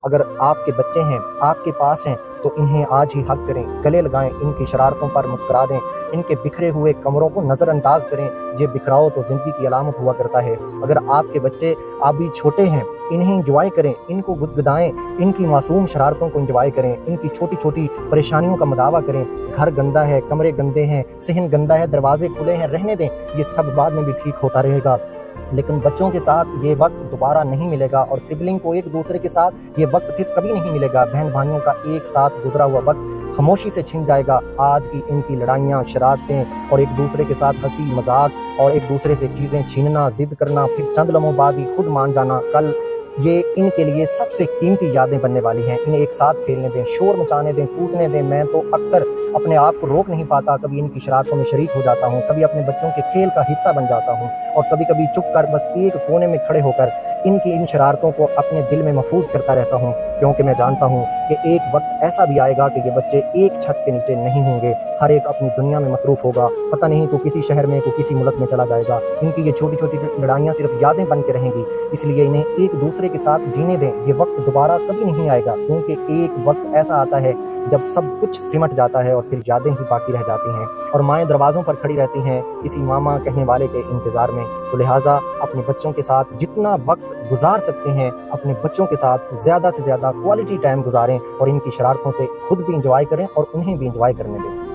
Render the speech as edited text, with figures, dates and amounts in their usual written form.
اگر آپ کے بچے ہیں، آپ کے پاس ہیں، تو انہیں آج ہی حق کریں، گلے لگائیں، ان کی شرارتوں پر مسکرا دیں، ان کے بکھرے ہوئے کمروں کو نظر انداز کریں۔ یہ بکھراؤ تو زندگی کی علامت ہوا کرتا ہے۔ اگر آپ کے بچے ابھی چھوٹے ہیں، انہیں انجوائے کریں، ان کو گدگدائیں، ان کی معصوم شرارتوں کو انجوائے کریں، ان کی چھوٹی چھوٹی پریشانیوں کا مداوع کریں۔ گھر گندا ہے، کمرے گندے ہیں، صحن گندا ہے، دروازے کھلے ہیں، رہنے دیں، یہ سب بعد میں بھی ٹھیک ہوتا رہے گا۔ لیکن بچوں کے ساتھ یہ وقت دوبارہ نہیں ملے گا، اور سبلنگ کو ایک دوسرے کے ساتھ یہ وقت پھر کبھی نہیں ملے گا۔ بہن بھائیوں کا ایک ساتھ گزرا ہوا وقت خاموشی سے چھن جائے گا۔ آج کی ان کی لڑائیاں، شرارتیں اور ایک دوسرے کے ساتھ ہنسی مذاق اور ایک دوسرے سے چیزیں چھیننا، ضد کرنا، پھر چند لمحوں بعد ہی خود مان جانا، کل یہ ان کے لیے سب سے قیمتی یادیں بننے والی ہیں۔ انہیں ایک ساتھ کھیلنے دیں، شور مچانے دیں، ٹوٹنے دیں۔ میں تو اکثر اپنے آپ کو روک نہیں پاتا، کبھی ان کی شرارتوں میں شریک ہو جاتا ہوں، کبھی اپنے بچوں کے کھیل کا حصہ بن جاتا ہوں، اور کبھی کبھی چپ کر بس ایک کونے میں کھڑے ہو کر ان کی ان شرارتوں کو اپنے دل میں محفوظ کرتا رہتا ہوں، کیونکہ میں جانتا ہوں کہ ایک وقت ایسا بھی آئے گا کہ یہ بچے ایک چھت کے نیچے نہیں ہوں گے، ہر ایک اپنی دنیا میں مصروف ہوگا، پتہ نہیں تو کسی شہر میں، تو کسی ملک میں چلا جائے گا۔ ان کی یہ چھوٹی چھوٹی لڑائیاں صرف یادیں بن کے رہیں گی، اس لیے انہیں ایک دوسرے کے ساتھ جینے دیں۔ یہ وقت دوبارہ کبھی نہیں آئے گا، کیونکہ ایک وقت ایسا آتا ہے جب سب کچھ سمٹ جاتا ہے اور پھر یادیں ہی باقی رہ جاتی ہیں، اور مائیں دروازوں پر کھڑی رہتی ہیں کسی ماما کہنے والے کے انتظار میں۔ تو لہٰذا اپنے بچوں کے ساتھ جتنا وقت گزار سکتے ہیں، اپنے بچوں کے ساتھ زیادہ سے زیادہ کوالٹی ٹائم گزاریں، اور ان کی شرارتوں سے خود بھی انجوائے کریں اور انہیں بھی انجوائے کرنے دیں۔